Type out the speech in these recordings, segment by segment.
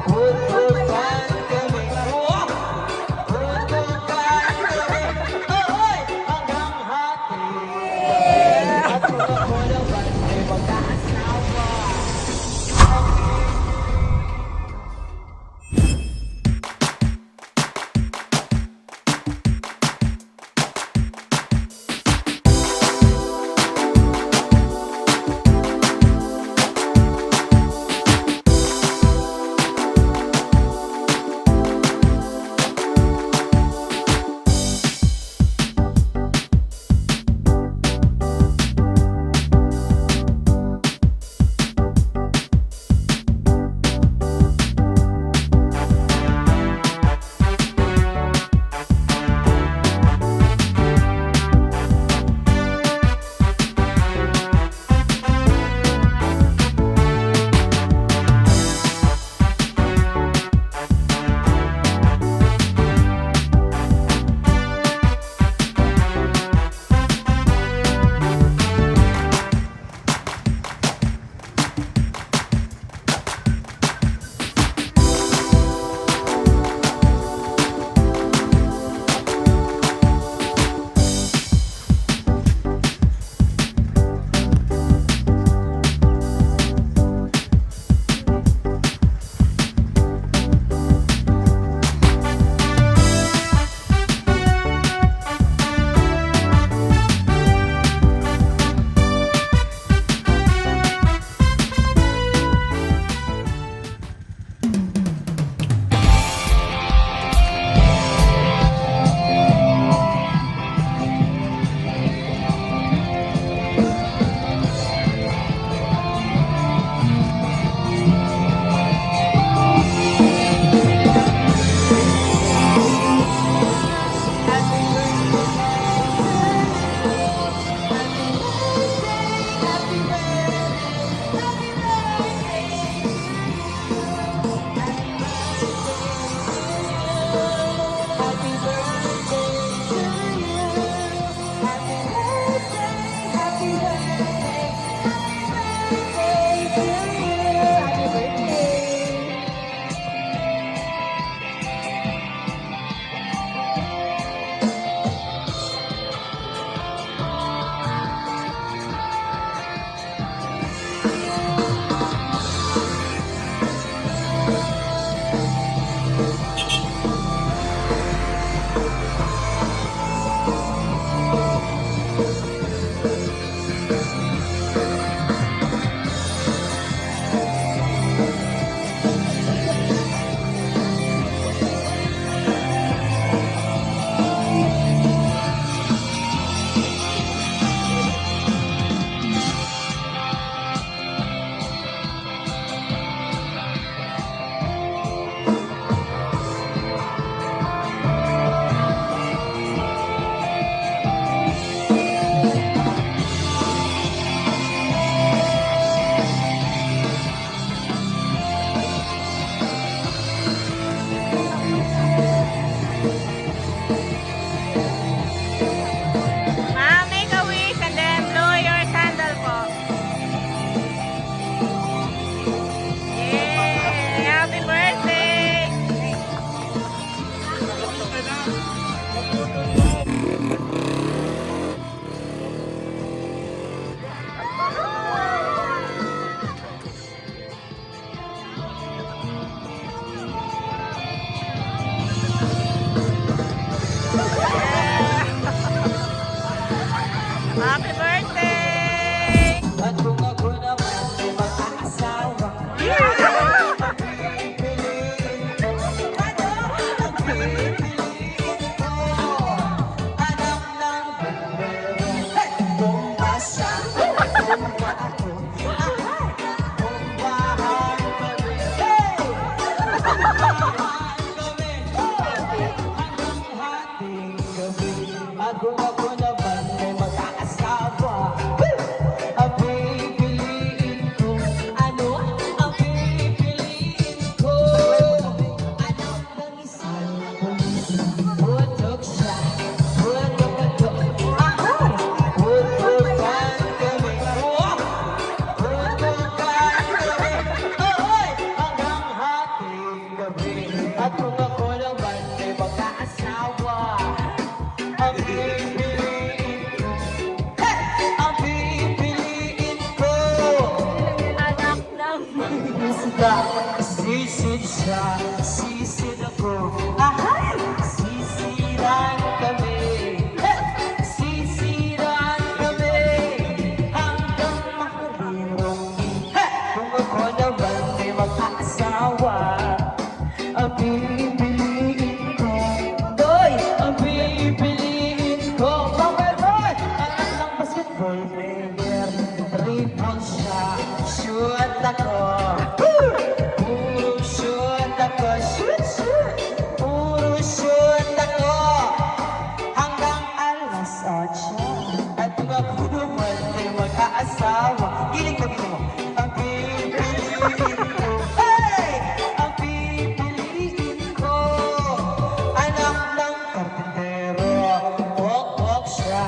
Putukan kami. Putukan kami. Oy! Hanggang hati. At mga kulaban ay magkaasawa. At kung ako naman ay mag-aasawa, ang pipiliin ko, ang pipiliin ko, Anak ng isda, sisid siya, sisid ako, ahay, sisiran kami, sisiran kami, hanggang makarirong, kung ako naman ay mag-aasawa, ang pipiliin ko, doy, ang pipiliin ko, bakit doy? Anak ng basketball player, rebound siya, shoot ako, puro shoot ako, shoot, shoot, puro shoot ako, hanggang alas 8, at kung ako naman ay mag-aasawa, giling mo, ang pipiliin ko, hey! Ang pipiliin ko, anak ng karpintero, pok-pok siya.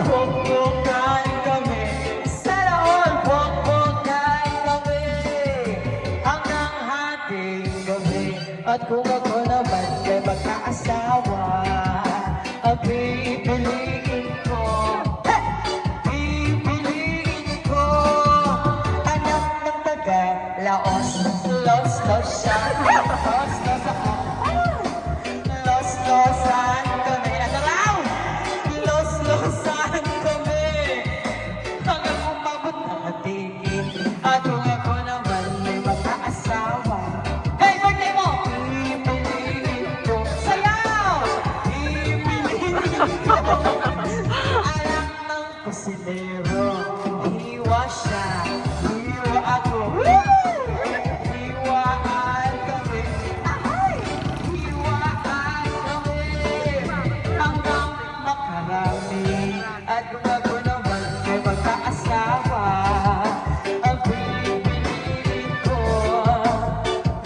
Pok-pokan kami, sana all pok-pokan kami, hanggang hating gabi. At kung ako naman ay mag-aasawa, ang pipiliin ko, pipiliin ko, anak ng taga Laos, Los, Los siya, Los, Los ako, Los, Losan kami, ano raw? Los, Losan kami, hanggang umabot na matigil, at kung ako naman ay mag-aasawa, hey, birthday mo! Pipiliin ko, sayaw! Pipiliin ko, anak ng kusinero, hiwa siya, hiwa ako, hiwaan kami, ay, hiwaan kami, hanggang makarami, at kung ako naman ay mag-aasawa, ang pipiliin ko,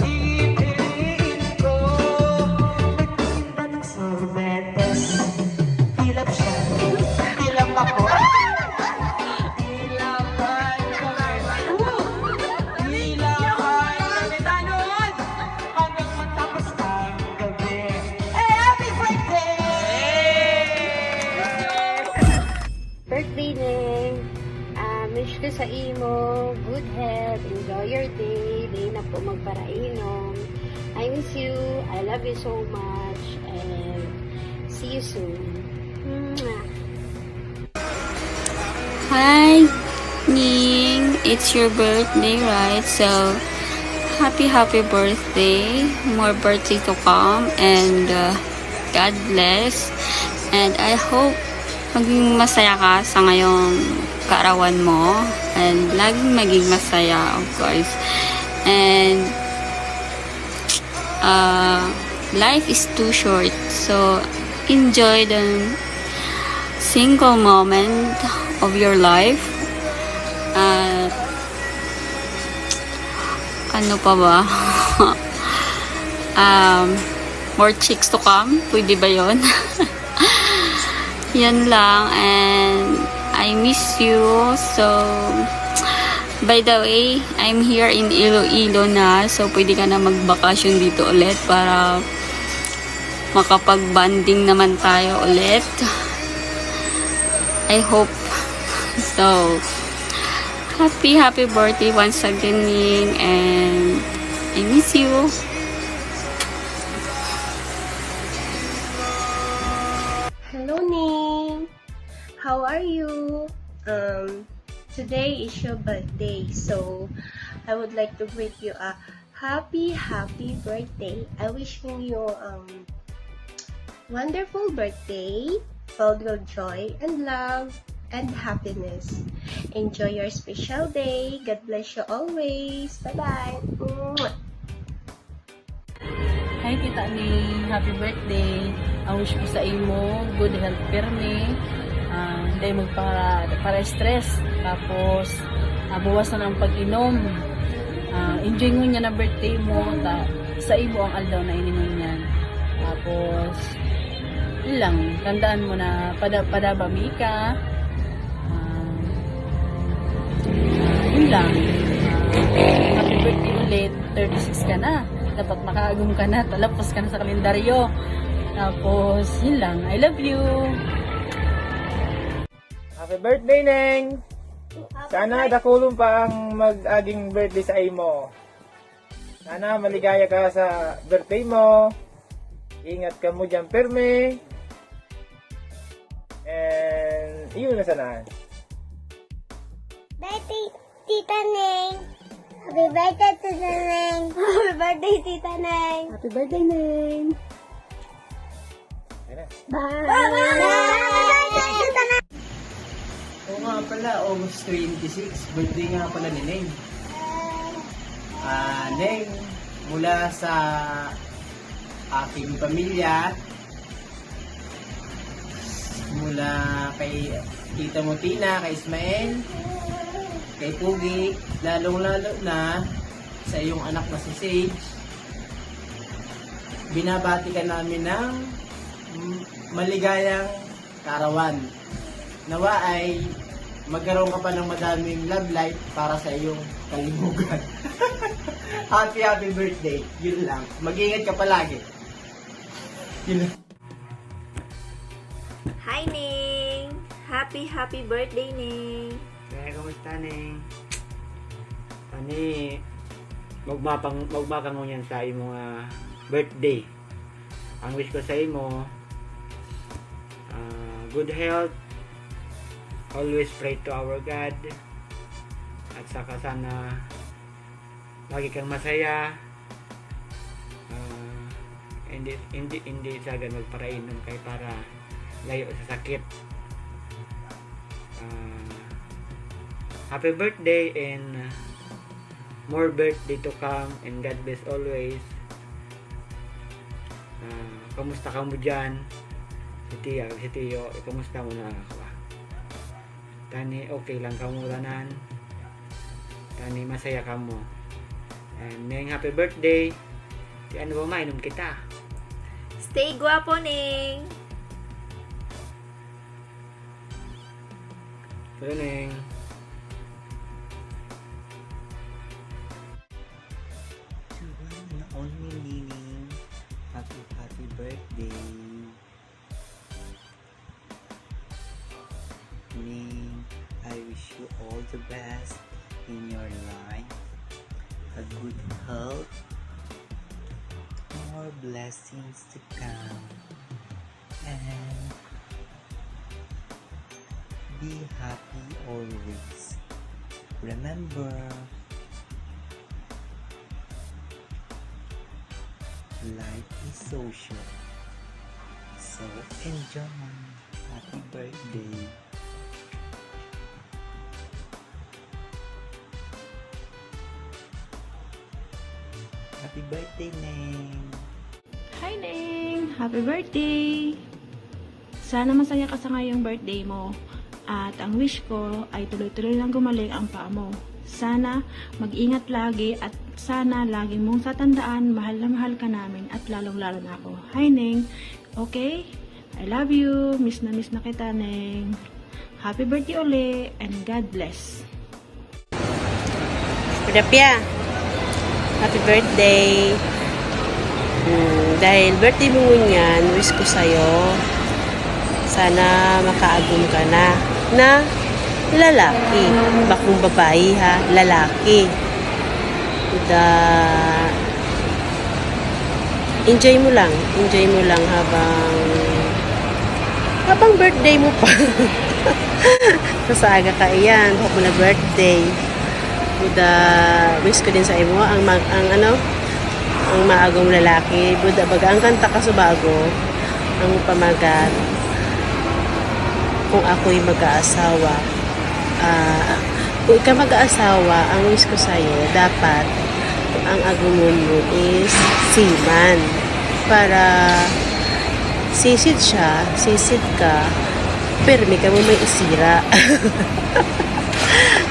pipiliin ko, nagtitinda ng sorbetes, hilap siya, hilap ako, hilapan kami, hilapan kami, tanod, hanggang matapos ang gabi. Hey, happy birthday! birthday Neng. Wish ko sa imo, good health, enjoy your day, day na po magparainom. I miss you, I love you so much, and see you soon. Mwah. Hi, Ning. It's your birthday, right? So, happy birthday. More birthday to come. And God bless. And I hope maging masaya ka sa ngayong kaarawan mo. And laging maging masaya, of course. And life is too short. So, enjoy the single moment of your life. Ano pa ba? More chicks to come. Pwede ba yun? Yan lang. And I miss you. So, by the way, I'm here in Iloilo na. So, pwede ka na magbakasyon dito ulit para makapag-banding naman tayo ulit. I hope. So, happy birthday once again, Ning, and I miss you. Hello, Ning. How are you? Today is your birthday, so I would like to greet you a happy birthday. I wish you wonderful birthday, filled with joy and love and happiness. Enjoy your special day. God bless you always. Bye-bye. Hi Tita Ning, happy birthday. Ang wish ko sa imo, good health pirmi. Hindi para stress. Tapos, bawasan ang pag-inom. Enjoy mo niya na birthday mo. Sa imo ang aldaw na ininom niyan. Tapos, yun lang. Tandaan mo na padabami ka. Yun lang. Happy birthday ulit. 36 ka na. Dapat makaagum ka na. Talapos ka na sa kalendaryo. Tapos, yun lang. I love you. Happy birthday, Neng! Sana dakulong pa ang mag-aging birthday sa imo. Sana maligaya ka sa birthday mo. Ingat ka mo dyan, perme. And, yun na sana. Birthday, Tita Neng! Happy birthday, Tita Neng! Happy birthday, Tita Neng! Happy birthday, Neng! Ayun na. Bye! Tita Neng! Oo nga pala, August 26, birthday nga pala ni Neng. Neng, mula sa aking pamilya, mula kay Tita mo Tina, kay Ismael, kay Pugi, lalong-lalo na sa iyong anak na si Sage, binabati ka namin ng maligayang karawan. Nawa ay magkaroon ka pa ng madaming love life para sa iyong kalimugan. Happy birthday. Yun lang. Mag-ingat ka palagi. Yun lang. Hi, Ning! Happy birthday, Ning! Kamusta, Neng? Ani, magmakang mo yan sa imong birthday. Ang wish ko sa imo, good health, always pray to our God, at saka sana lagi kang masaya, hindi saga magparainom kay para layo sa sakit. Happy birthday and more birthday to come, and God bless always. Kamusta ka mo dyan? Si Tiyo, kamusta mo na ako? Tani, okay lang ka mo lanan. Tani, masaya ka mo. And Neng, happy birthday. Di ano ba, mainom kita. Stay guwapo, Ning! So, Neng. To one and only Nining, happy birthday. Ning, I wish you all the best in your life, a good health, more blessings to come, and be happy always. Remember, life is so short, so enjoy. Happy birthday. Happy birthday, Neng. Hi, Neng! Happy birthday! Sana masaya ka sa ngayong birthday mo. At ang wish ko ay tuloy-tuloy lang gumaling ang paa mo. Sana mag-ingat lagi at sana lagi mong tatandaan mahal na mahal ka namin at lalong-lalo na ako. Hi, Neng! Okay? I love you. Miss na kita, Neng. Happy birthday uli and God bless. Pia, happy birthday. Dahil birthday mo yan, wish ko sa'yo, sana makaagum ka na lalaki. Bakong babae ha, lalaki. Enjoy mo lang habang birthday mo pa. Kasaga ka iyan, baka mo na birthday. Wish ko din sa imo ang maagong lalaki. Baga ang kanta ka sa bago, ang pamagat, kung ako'y mag-aasawa, kung ikaw mag-aasawa, ang wish ko sa'yo, dapat ang agumon mo is seaman, para sisid ka, pero ka mo may isira.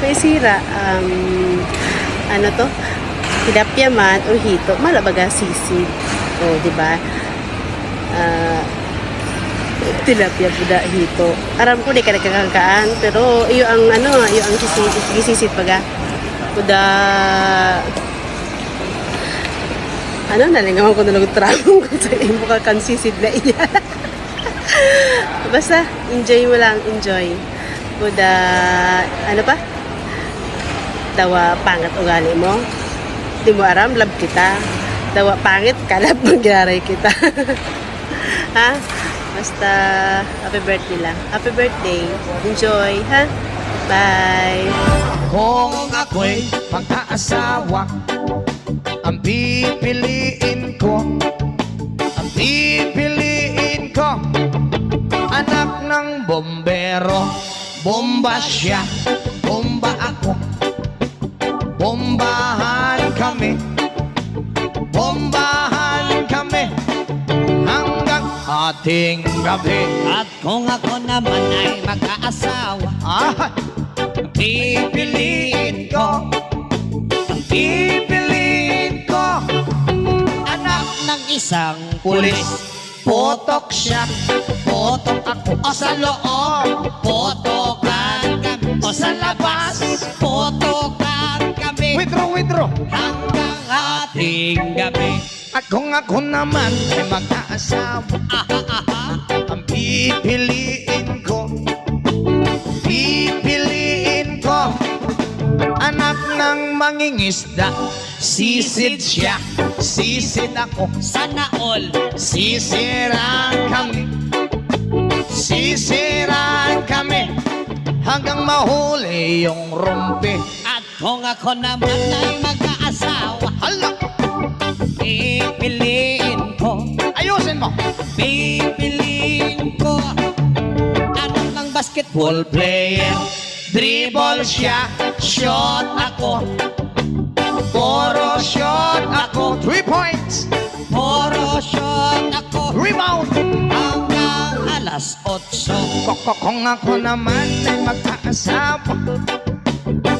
May sira, ano to? Tilapia man o hito, malabaga sisid. O, di ba? Tilapia buda hito. Aram ko di ka nagkakangkaan, pero iyo ang sisid paga. Buda Ano, nalingawan ko na lang tramong kung sa imo ka kansisid na iya. Basta, enjoy mo lang, enjoy. Kuda, ano pa? Dawa pangit ugali mo. Di mo aram, love kita. Dawa pangit, kalap magyaray kita. Ha? Basta, happy birthday lang. Happy birthday. Enjoy, ha? Bye! Kung ako'y magkaasawa, ang pipiliin ko, anak ng bombero. Bomba siya, bomba ako, bombahan kami hanggang ating gabi. At kung ako naman ay magkaasawa, Pipiliin ko, anak ng isang pulis. Potok siya, potok ako. O sa loob, potokan kami. O sa labas, potokan kami. Withdraw. Hanggang ating gabi. At kung ako naman ay magkaasawa, ang pipiliin ko, anak ng mangingisda. Sisid siya, sisid ako. Sana all, Sisiraan kami hanggang mahuli yung rumpi. at kung ako naman ay magkaasawa, Hala, pipiliin ko, ayusin mo. pipiliin ko anak ng basketball Player, dribble siya, shot ako. Puro shot ako. 3 points. Puro shot ako Rebound. hanggang alas 8. Kung ako naman ay magkaasawa,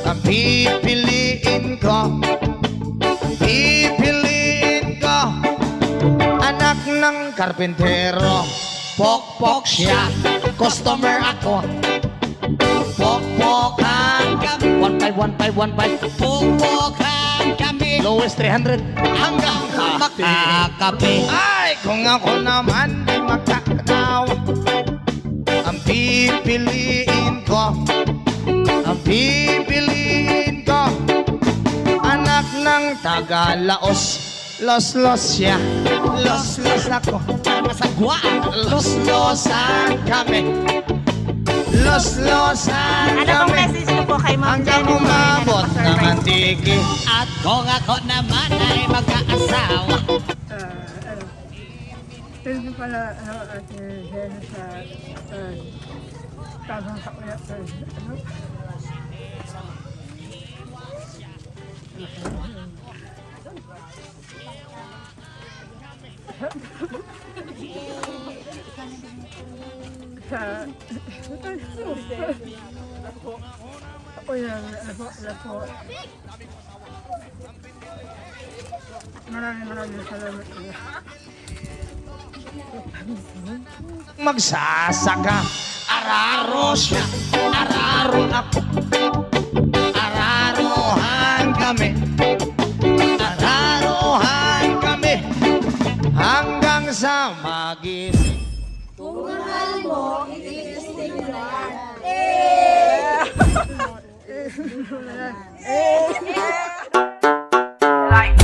ang pipiliin ko, anak ng karpintero. Pokpok siya, customer ako. Pokpokan kami. 1-5. Pupukan kami Lowest 300 hanggang makakape. Ay, kung ako naman ay magkakatawa, ang pipiliin ko, anak ng Tagalaos. Los siya, los ako. Masagwaan. Los-losan kami. Los-losan Ano pong kami message niyo po kay Ma'am hanggang Jennifer? umabot ng antiki. At kung ako naman ay magkaasawa, Thank you pala, Ate Jen, sa tamang kakuya. Ako yan, lapo. Maraming salamat. Magsasaka, araro siya, araro ako. Araruhan kami hanggang sa magising. Kung mahal mo, i-stay mo yan. Like,